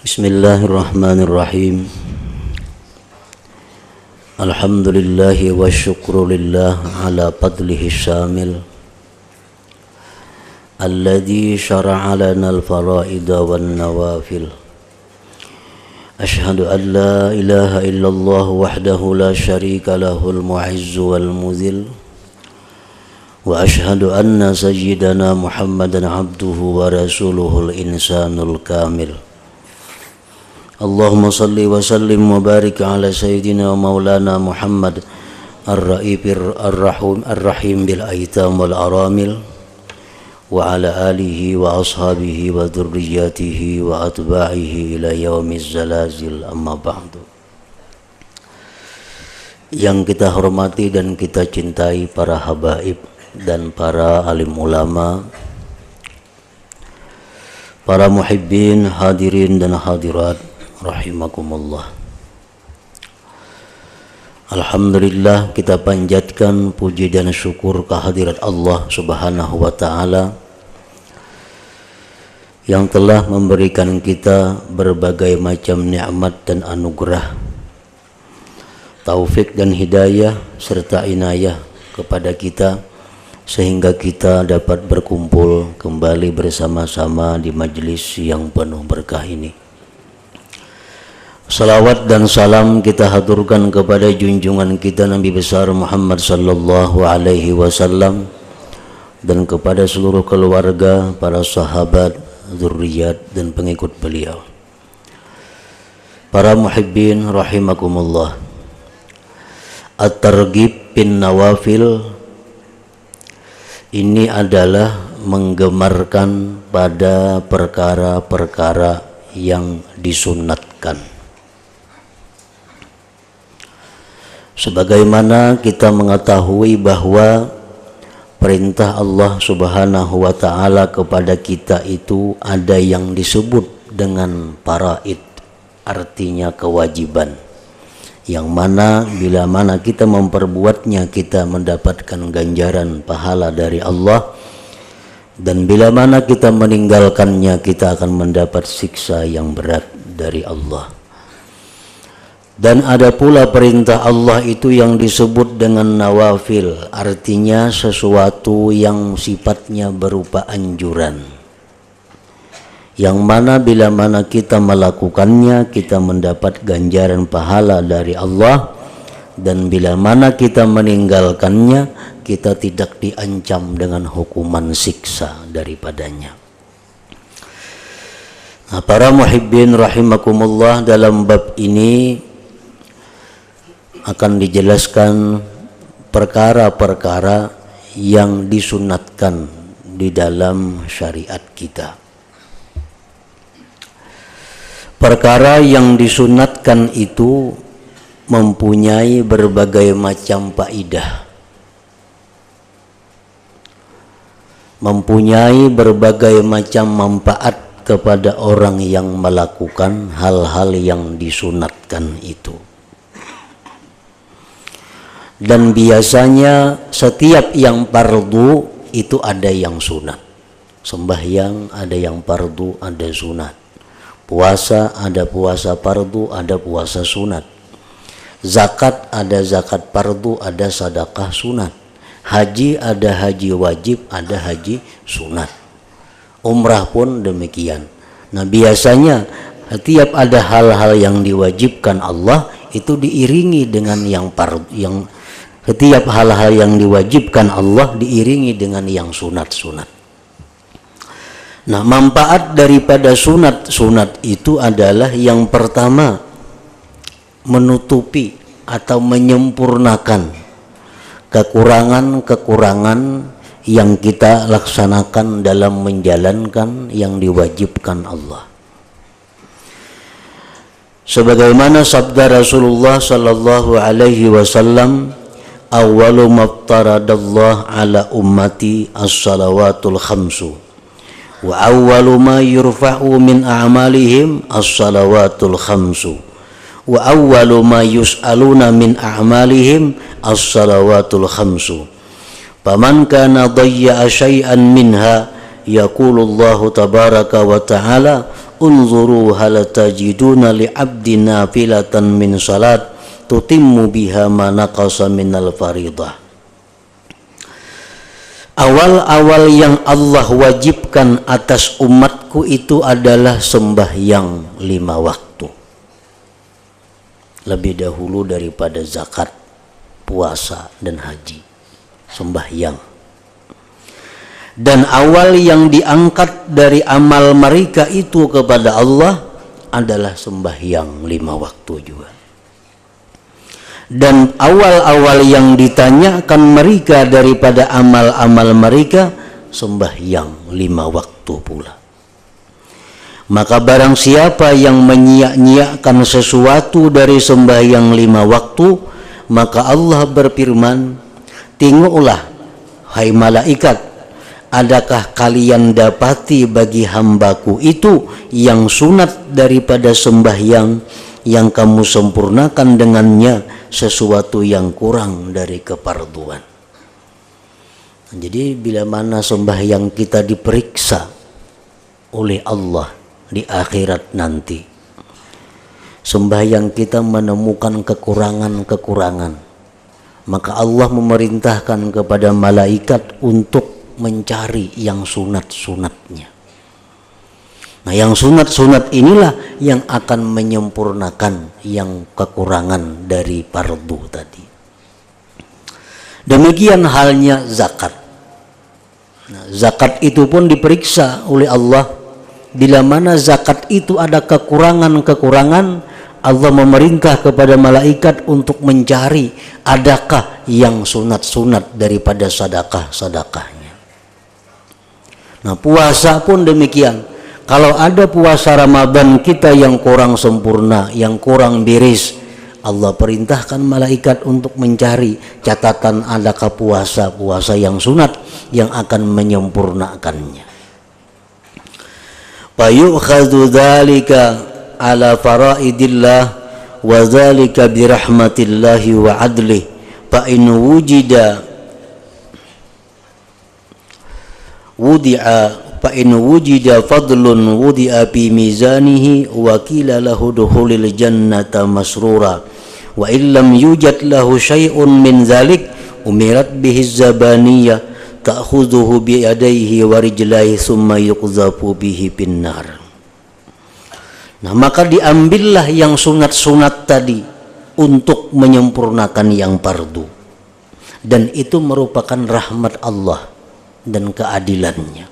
Bismillahirrahmanirrahim. Alhamdulillahi wa syukru lillah ala fadlihi syamil alladhi syara'a lana al-fara'ida wan nawafil. Ashhadu an la ilaha illallah wahdahu la syarika lahul mu'izzu wal mudhil. Wa ashhadu anna sayyidana Muhammadan abduhu wa rasuluhul insanul kamil. Allahumma salli wa sallim wa barik ala sayyidina wa maulana Muhammad ar-ra'ifir ar-rahim bil aitam wal aramil wa ala alihi wa ashabihi wa dhurriyyatihi wa atba'ihi ila yaumiz zalazil, amma ba'du. Yang kita hormati dan kita cintai para habaib dan para alim ulama, para muhibbin, hadirin dan hadirat rahimakumullah. Alhamdulillah, kita panjatkan puji dan syukur kehadirat Allah Subhanahu wa ta'ala yang telah memberikan kita berbagai macam nikmat dan anugerah, taufik dan hidayah serta inayah kepada kita sehingga kita dapat berkumpul kembali bersama-sama di majlis yang penuh berkah ini. Salawat dan salam kita haturkan kepada junjungan kita Nabi besar Muhammad sallallahu alaihi wasallam dan kepada seluruh keluarga, para sahabat, zurriyat dan pengikut beliau. Para muhibbin rahimakumullah. At-targhib bin nawafil ini adalah menggemarkan pada perkara-perkara yang disunatkan. Sebagaimana kita mengetahui bahwa perintah Allah Subhanahu wa ta'ala kepada kita itu ada yang disebut dengan faraid, artinya kewajiban, yang mana bila mana kita memperbuatnya kita mendapatkan ganjaran pahala dari Allah, dan bila mana kita meninggalkannya kita akan mendapat siksa yang berat dari Allah. Dan ada pula perintah Allah itu yang disebut dengan nawafil, artinya sesuatu yang sifatnya berupa anjuran, yang mana bila mana kita melakukannya kita mendapat ganjaran pahala dari Allah, dan bila mana kita meninggalkannya kita tidak diancam dengan hukuman siksa daripadanya. Nah, para muhibbin rahimakumullah, dalam bab ini akan dijelaskan perkara-perkara yang disunatkan di dalam syariat kita. Perkara yang disunatkan itu mempunyai berbagai macam faedah, mempunyai berbagai macam manfaat kepada orang yang melakukan hal-hal yang disunatkan itu. Dan biasanya setiap yang fardu itu ada yang sunat. Sembahyang ada yang fardu, ada sunat. Puasa ada puasa fardu, ada puasa sunat. Zakat ada zakat fardu, ada sedekah sunat. Haji ada haji wajib, ada haji sunat. Umrah pun demikian. Nah, biasanya setiap ada hal-hal yang diwajibkan Allah itu diiringi dengan yang fardu, setiap hal-hal yang diwajibkan Allah diiringi dengan yang sunat-sunat. Nah, manfaat daripada sunat-sunat itu adalah yang pertama, menutupi atau menyempurnakan kekurangan-kekurangan yang kita laksanakan dalam menjalankan yang diwajibkan Allah. Sebagaimana sabda Rasulullah sallallahu alaihi wasallam, awwalu maftaradallah ala ummati as-salawatul khamsu wa awwalu ma yurfa'u min a'malihim as-salawatul khamsu wa awwalu ma yus'aluna min a'malihim as-salawatul khamsu faman kana dayya'a syai'an minha yaqulu Allah tabaraka wa ta'ala unzuru hal tajiduna li abdi nafilatan min salat tutimmu biha ma naqasa minal faridah. Awal-awal yang Allah wajibkan atas umatku itu adalah sembahyang 5 waktu. Lebih dahulu daripada zakat, puasa, dan haji. Sembahyang. Dan awal yang diangkat dari amal mereka itu kepada Allah adalah sembahyang 5 waktu juga. Dan awal-awal yang ditanyakan mereka daripada amal-amal mereka sembahyang 5 waktu pula. Maka barang siapa yang menyia-nyiakan sesuatu dari sembahyang 5 waktu, maka Allah berfirman, tengoklah hai malaikat, adakah kalian dapati bagi hambaku itu yang sunat daripada sembahyang yang kamu sempurnakan dengannya sesuatu yang kurang dari keparduan. Jadi bila mana sembahyang kita diperiksa oleh Allah di akhirat nanti, sembahyang kita menemukan kekurangan-kekurangan, maka Allah memerintahkan kepada malaikat untuk mencari yang sunat-sunatnya. Nah, yang sunat-sunat inilah yang akan menyempurnakan yang kekurangan dari fardu tadi. Demikian halnya zakat. Nah, zakat itu pun diperiksa oleh Allah. Bila mana zakat itu ada kekurangan-kekurangan, Allah memerintah kepada malaikat untuk mencari adakah yang sunat-sunat daripada sedekah-sedekahnya. Nah, puasa pun demikian. Kalau ada puasa Ramadan kita yang kurang sempurna, yang kurang beres, Allah perintahkan malaikat untuk mencari catatan adakah puasa-puasa yang sunat yang akan menyempurnakannya. Fa yu'khadhu dzalika ala faraidillah wa dzalika bi rahmatillahi wa adlih fa in wujida fadlun wudi'a fi mizanihi wa qila lahu dukhulil jannata masrura wa illam yujad lahu syai'un min dzalik umirat bihi zabaniyah ta'khudhuhu bi yadayhi wa rijlaihi thumma yuqdhafu bihi finnar. Nah, maka diambillah yang sunat-sunat tadi untuk menyempurnakan yang fardu, dan itu merupakan rahmat Allah dan keadilannya.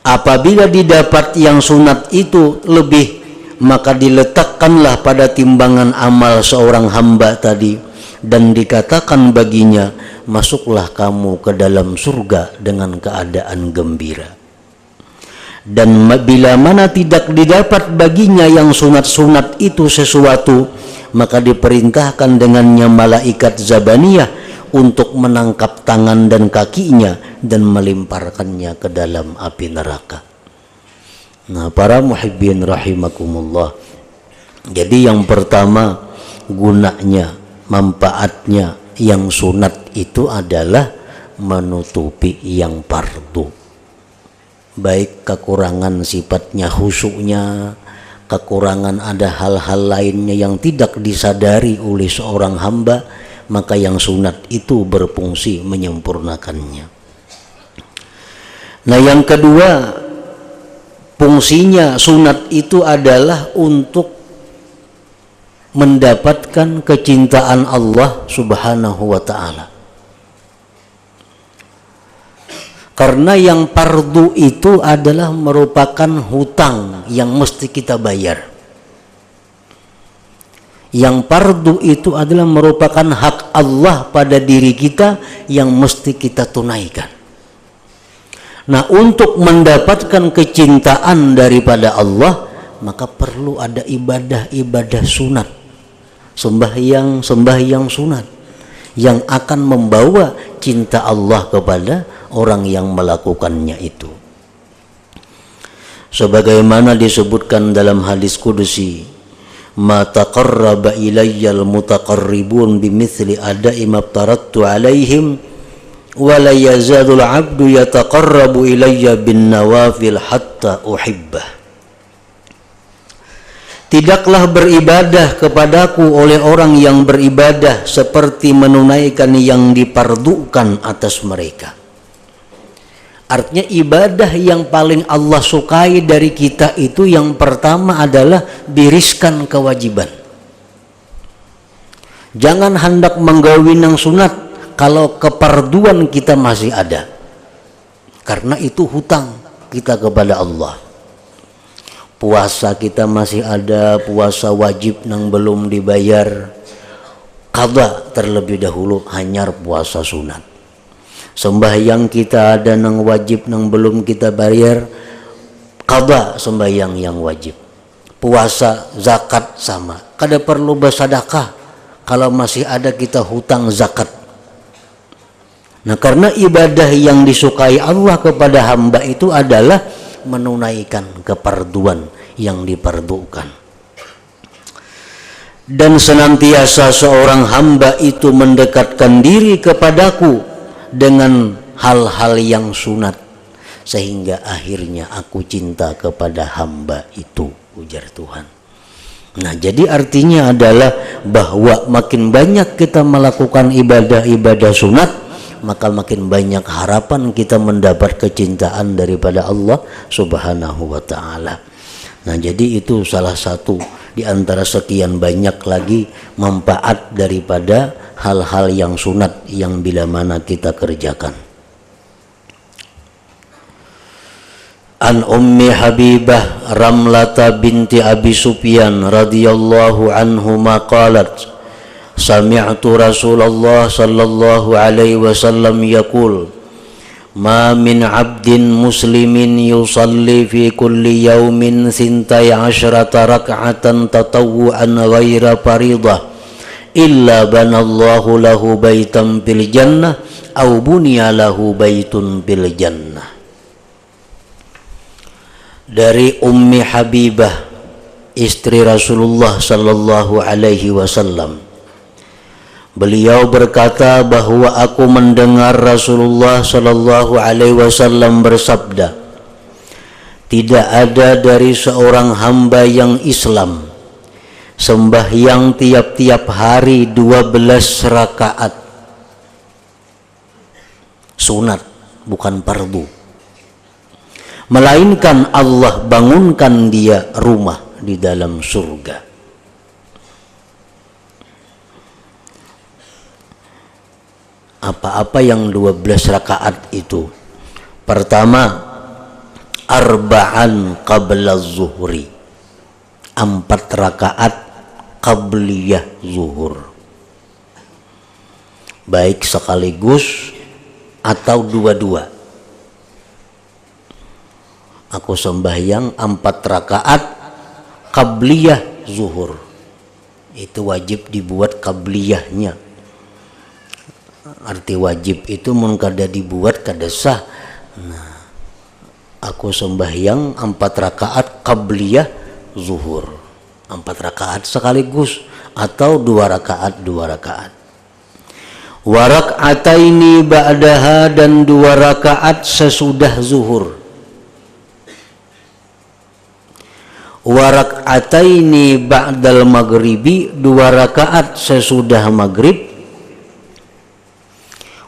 Apabila didapat yang sunat itu lebih, maka diletakkanlah pada timbangan amal seorang hamba tadi dan dikatakan baginya, masuklah kamu ke dalam surga dengan keadaan gembira. Dan bila mana tidak didapat baginya yang sunat-sunat itu sesuatu, maka diperintahkan dengannya malaikat Zabaniyah untuk menangkap tangan dan kakinya dan melemparkannya ke dalam api neraka. Nah, para muhibbin rahimakumullah. Jadi yang pertama, gunanya, manfaatnya yang sunat itu adalah menutupi yang fardu. Baik kekurangan sifatnya khusyuknya, kekurangan ada hal-hal lainnya yang tidak disadari oleh seorang hamba, maka yang sunat itu berfungsi menyempurnakannya. Nah, yang kedua, fungsinya sunat itu adalah untuk mendapatkan kecintaan Allah Subhanahu wa ta'ala. Karena yang fardu itu adalah merupakan hutang yang mesti kita bayar. Yang fardu itu adalah merupakan hak Allah pada diri kita yang mesti kita tunaikan. Nah, untuk mendapatkan kecintaan daripada Allah, maka perlu ada ibadah-ibadah sunat, sembahyang sunat yang akan membawa cinta Allah kepada orang yang melakukannya itu. Sebagaimana disebutkan dalam hadis kudusi, ma taqarraba ilayyal mutaqarribun bimithli ada'i maftaradtu alaihim wa la yazadul abdu yataqarrabu ilayya bin nawafil hatta uhibbah. tidaklah beribadah kepadaku oleh orang yang beribadah seperti menunaikan yang dipardukan atas mereka. Artinya ibadah yang paling Allah sukai dari kita itu yang pertama adalah biriskan kewajiban. Jangan hendak menggawi nang sunat kalau keparduan kita masih ada, karena itu hutang kita kepada Allah. Puasa kita masih ada, puasa wajib nang belum dibayar, qadha terlebih dahulu, hanyar puasa sunat. Sembahyang kita ada nang wajib nang belum kita bayar, qadha sembahyang yang wajib. Puasa, zakat sama, kada perlu bersedekah kalau masih ada kita hutang zakat. Nah, karena ibadah yang disukai Allah kepada hamba itu adalah menunaikan keparduan yang dipardukan. Dan senantiasa seorang hamba itu mendekatkan diri kepadaku dengan hal-hal yang sunat, sehingga akhirnya aku cinta kepada hamba itu, ujar Tuhan. Nah, jadi artinya adalah bahwa makin banyak kita melakukan ibadah-ibadah sunat, maka makin banyak harapan kita mendapat kecintaan daripada Allah Subhanahu wa ta'ala. Nah, jadi itu salah satu di antara sekian banyak lagi manfaat daripada hal-hal yang sunat yang bila mana kita kerjakan. An Ummi Habibah Ramlata binti Abi Sufyan radhiyallahu anhuma qalat sami'tu Rasulullah sallallahu alaihi wasallam yaqul ma min 'abdin muslimin yusalli fi kulli yawmin 12 rak'atan tatawwu'an ghaira faridah illa banallahu lahu baitan fil jannah aw buniya lahu baitun fil jannah. Dari Ummi Habibah, istri Rasulullah sallallahu alaihi wasallam, beliau berkata bahwa aku mendengar Rasulullah sallallahu alaihi wasallam bersabda, tidak ada dari seorang hamba yang Islam sembahyang tiap-tiap hari 12 rakaat sunat, bukan fardu, melainkan Allah bangunkan dia rumah di dalam surga. Apa-apa yang 12 rakaat itu? Pertama, arba'an qabla zuhri, 4 rakaat qabliyah zuhur, baik sekaligus atau dua-dua. Aku sembahyang 4 rakaat qabliyah zuhur, itu wajib dibuat qabliyahnya. Arti wajib itu mun kada dibuat kada sah. Nah, aku sembahyang 4 rakaat qabliyah zuhur, 4 rakaat sekaligus atau 2 rakaat 2 rakaat. Wa rak'ataini ba'daha, dan 2 rakaat sesudah zuhur. Wa rak'ataini ba'dal maghribi, 2 rakaat sesudah maghrib.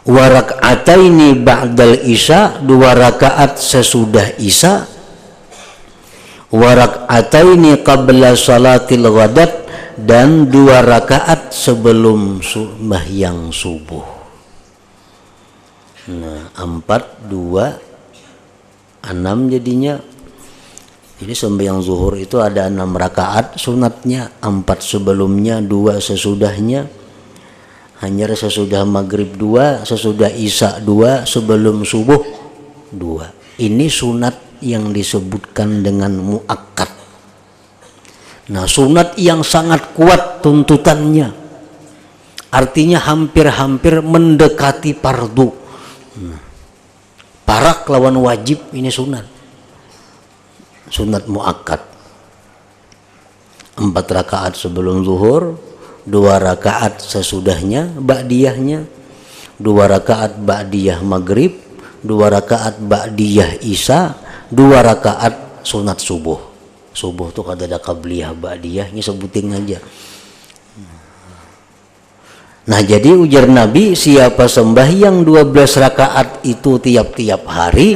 Wa rak'ataini ba'dal isya, 2 rakaat sesudah isya. Wa rak'ataini qabla salatil ghadat, dan 2 rakaat sebelum sembahyang subuh. Nah, 4, 2, 6 jadinya. Jadi sembahyang zuhur itu ada 6 rakaat sunatnya, 4 sebelumnya, 2 sesudahnya. Hanya sesudah maghrib 2, sesudah isya 2, sebelum subuh 2. Ini sunat yang disebutkan dengan muakkad. Nah, sunat yang sangat kuat tuntutannya, artinya hampir-hampir mendekati fardu. Parak lawan wajib, ini sunat. Sunat muakkad. 4 rakaat sebelum zuhur, 2 rakaat sesudahnya ba'diyahnya, 2 rakaat ba'diyah maghrib, 2 rakaat ba'diyah isya, 2 rakaat sunat subuh. Subuh tuh kada ada qabliyah ba'diyahnya, sebutin aja. Nah jadi ujar Nabi, siapa sembahyang 12 rakaat itu tiap-tiap hari,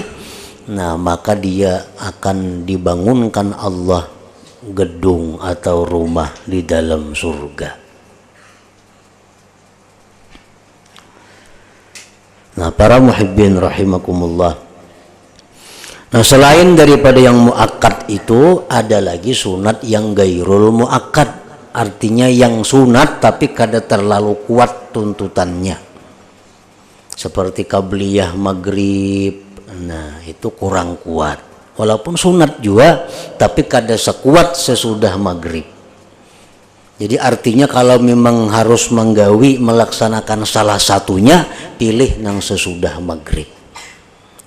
nah maka dia akan dibangunkan Allah gedung atau rumah di dalam surga. Nah para muhibbin rahimakumullah, nah selain daripada yang muakkad itu ada lagi sunat yang gairul muakkad, artinya yang sunat tapi kada terlalu kuat tuntutannya, seperti qabliyah maghrib. Nah itu kurang kuat, walaupun sunat juga tapi kada sekuat sesudah maghrib. Jadi artinya kalau memang harus menggawi melaksanakan salah satunya, pilih nang sesudah maghrib,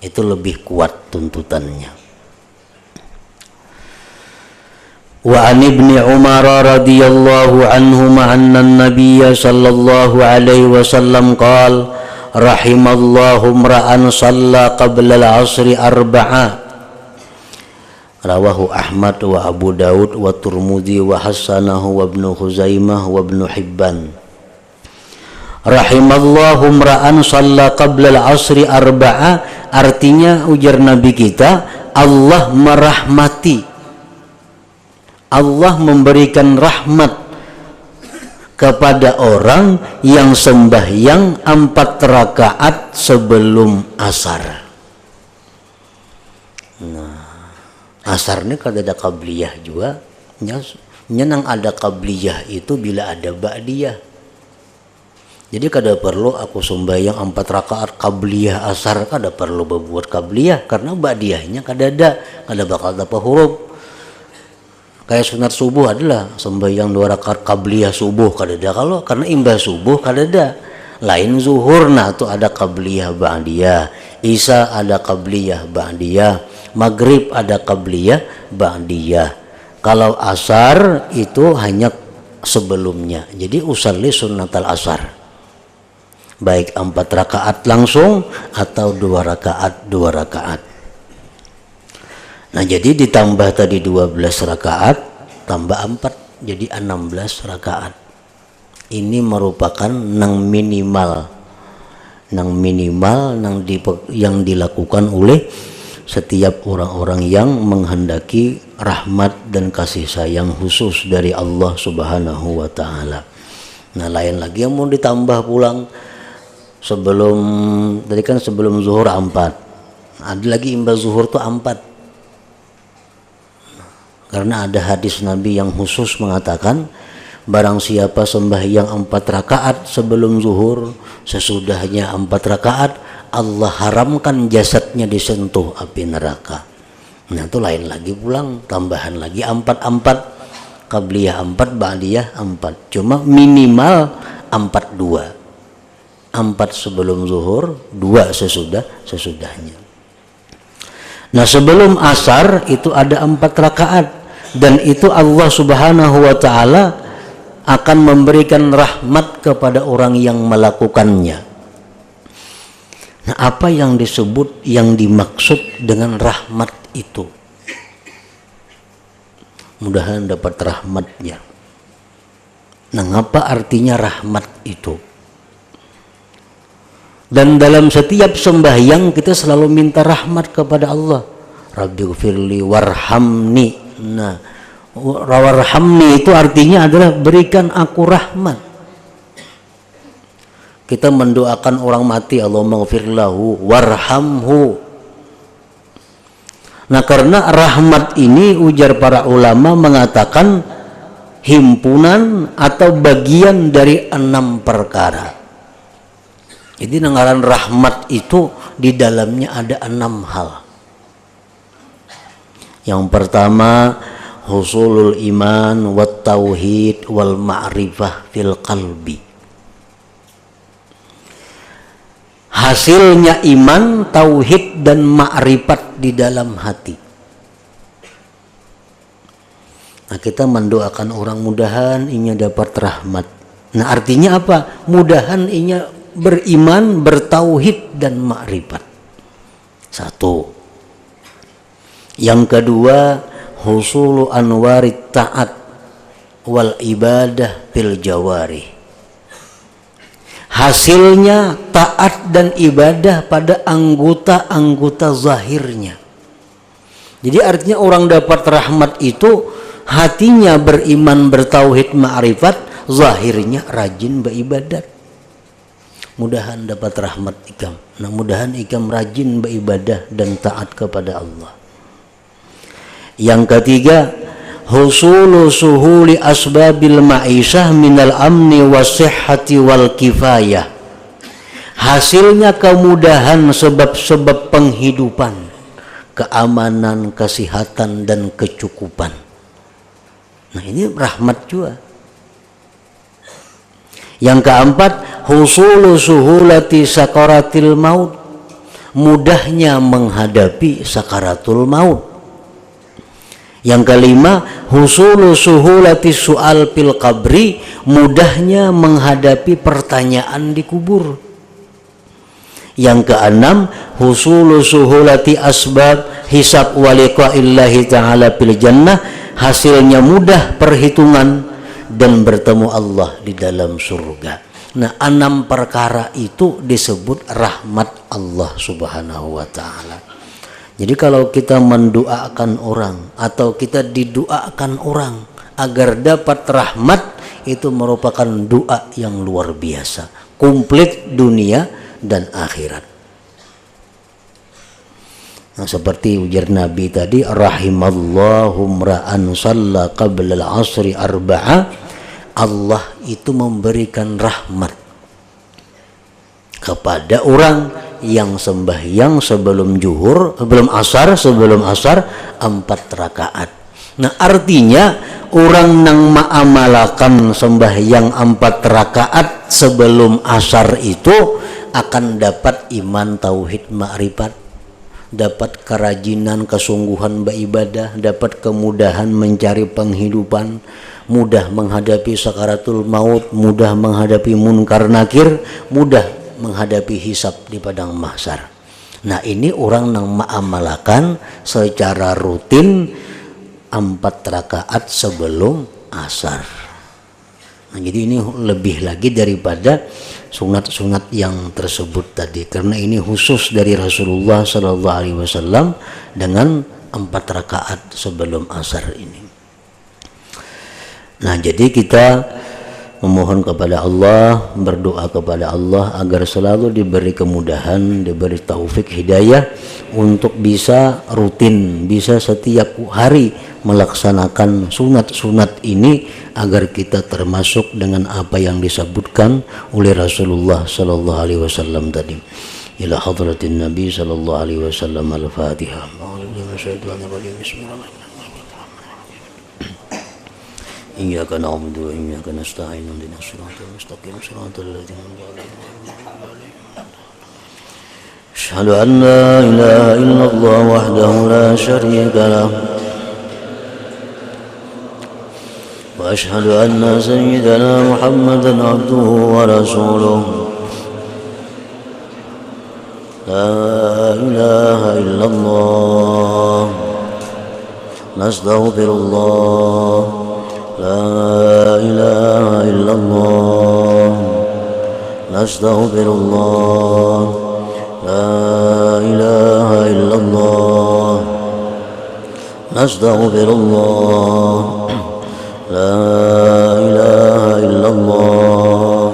itu lebih kuat tuntutannya. Wa an ibni Umar radhiyallahu anhuma anna an-nabiy sallallahu alaihi wasallam qala rahimallahu imra'an shalla qabla al-'asri arba'a. Rawahu Ahmad wa Abu Daud wa Turmudi wa hasanahu wa Ibnu Khuzaimah wa Ibnu Hibban. Rahimallahu imra'an shalla qabla al-'asri arba'a, artinya ujar Nabi kita, Allah merahmati, Allah memberikan rahmat kepada orang yang sembahyang 4 rakaat sebelum asar. Nah, asar ini kada ada qabliyah juga. Nyenang ada qabliyah itu bila ada ba'diyah. Jadi kada perlu aku sembahyang 4 rakaat qabliyah asar, kada perlu berbuat qabliyah karena ba'diyahnya kada ada, kada bakal dapat huruf. Kayak sunat subuh adalah sembahyang 2 rakaat qabliyah subuh kada ada, kalau karena imbah subuh kada ada. Lain zuhur, nah itu ada qabliyah ba'diyah, isya ada qabliyah ba'diyah, maghrib ada qabliyah ba'diyah. Kalau asar itu hanya sebelumnya. Jadi usalli sunnatal asar, baik 4 rakaat langsung atau 2 rakaat 2 rakaat. Nah jadi ditambah tadi 12 rakaat tambah 4 jadi 16 rakaat. Ini merupakan yang dilakukan oleh setiap orang-orang yang menghendaki rahmat dan kasih sayang khusus dari Allah Subhanahu wa taala. Nah lain lagi yang mau ditambah pulang sebelum tadi kan sebelum zuhur 4, ada lagi imbas zuhur tuh 4. Karena ada hadis Nabi yang khusus mengatakan, barang siapa sembahyang 4 rakaat sebelum zuhur, sesudahnya 4 rakaat, Allah haramkan jasadnya disentuh api neraka. Nah itu lain lagi pulang, tambahan lagi 4 qabliyah 4, ba'diyah 4. Cuma minimal 4 sebelum zuhur, 2 sesudahnya. Nah sebelum asar itu ada 4 rakaat, dan itu Allah Subhanahu wa taala akan memberikan rahmat kepada orang yang melakukannya. Nah apa yang disebut, yang dimaksud dengan rahmat itu? Mudahan dapat rahmatnya. Nah apa artinya rahmat itu? Dan dalam setiap sembahyang kita selalu minta rahmat kepada Allah. Rabbighfirli warhamni. Nah, warhamni itu artinya adalah berikan aku rahmat. Kita mendoakan orang mati, Allahumma ghfir lahu warhamhu. Nah, karena rahmat ini ujar para ulama mengatakan himpunan atau bagian dari 6 perkara. Jadi ngaran rahmat itu di dalamnya ada 6 hal. Yang pertama, husulul iman wat tauhid wal ma'rifah fil qalbi. Hasilnya iman, tauhid dan ma'rifat di dalam hati. Nah, kita mendoakan orang mudahan inya dapat rahmat. Nah, artinya apa? Mudahan inya beriman, bertauhid dan ma'rifat. 1. Yang kedua, husulu anwarit ta'at wal ibadah fil jawari. Hasilnya taat dan ibadah pada anggota-anggota zahirnya. Jadi artinya orang dapat rahmat itu hatinya beriman, bertauhid, ma'rifat, zahirnya rajin beribadat. Mudahan dapat rahmat ikam. Nah, mudahan ikam rajin beribadah dan taat kepada Allah. Yang ketiga, husulu suhuli asbabil ma'isyah minal amni wasihhati wal kifayah. Hasilnya kemudahan sebab-sebab penghidupan, keamanan, kesehatan dan kecukupan. Nah, ini rahmat juga. Yang keempat, husulu suhulati sakaratil maut. Mudahnya menghadapi sakaratul maut. Yang kelima, husulu suhulati su'al fil qabri. Mudahnya menghadapi pertanyaan di kubur. Yang keenam, husulu suhulati asbab hisab wa liqa'illahi ta'ala fil jannah. Hasilnya mudah perhitungan dan bertemu Allah di dalam surga. Nah, 6 perkara itu disebut rahmat Allah subhanahu wa ta'ala. Jadi kalau kita mendoakan orang atau kita didoakan orang agar dapat rahmat, itu merupakan doa yang luar biasa, komplit dunia dan akhirat. Nah, seperti ujar Nabi tadi, rahimallahu mra'an shalla qabla al-'asri arba'a. Allah itu memberikan rahmat kepada orang yang sembahyang sebelum sebelum asar 4 rakaat. Nah, artinya orang yang mengamalkan sembahyang 4 rakaat sebelum asar itu akan dapat iman, tauhid, ma'rifat, dapat kerajinan, kesungguhan beribadah, dapat kemudahan mencari penghidupan, mudah menghadapi sakaratul maut, mudah menghadapi munkar nakir, mudah menghadapi hisab di padang mahsyar. Nah, ini orang yang mengamalkan secara rutin 4 rakaat sebelum asar. Nah, jadi ini lebih lagi daripada sunat-sunat yang tersebut tadi, karena ini khusus dari Rasulullah Sallallahu Alaihi Wasallam dengan 4 rakaat sebelum asar ini. Nah, jadi kita memohon kepada Allah, berdoa kepada Allah agar selalu diberi kemudahan, diberi taufik hidayah untuk bisa rutin, bisa setiap hari melaksanakan sunat-sunat ini agar kita termasuk dengan apa yang disebutkan oleh Rasulullah sallallahu alaihi wasallam tadi. Ila hadratin Nabi sallallahu alaihi wasallam. Al-Fatihah. Iyyaka na'budu wa iyyaka nasta'in. Ihdinas siratal mustaqim. Siratal ladzina an'amta 'alaihim. Asyhadu an la ilaha illallah wahdahu la syarika lah. Wa asyhadu anna sayyidana Muhammadan 'abduhu wa rasuluh. La ilaha illallah. Nastaghfirullah. La ilaha illallah. Nastaghfirullah. La ilaha illallah. Nastaghfirullah. La ilaha illallah.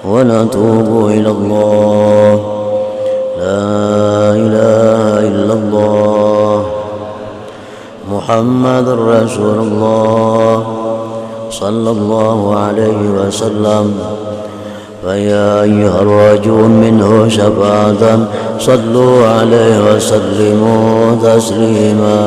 Wa natubu ilallah. La ilaha illallah. محمد رسول الله صلى الله عليه وسلم. فيا أيها الرجل منه شفاعة صلوا عليه وسلموا تسليما.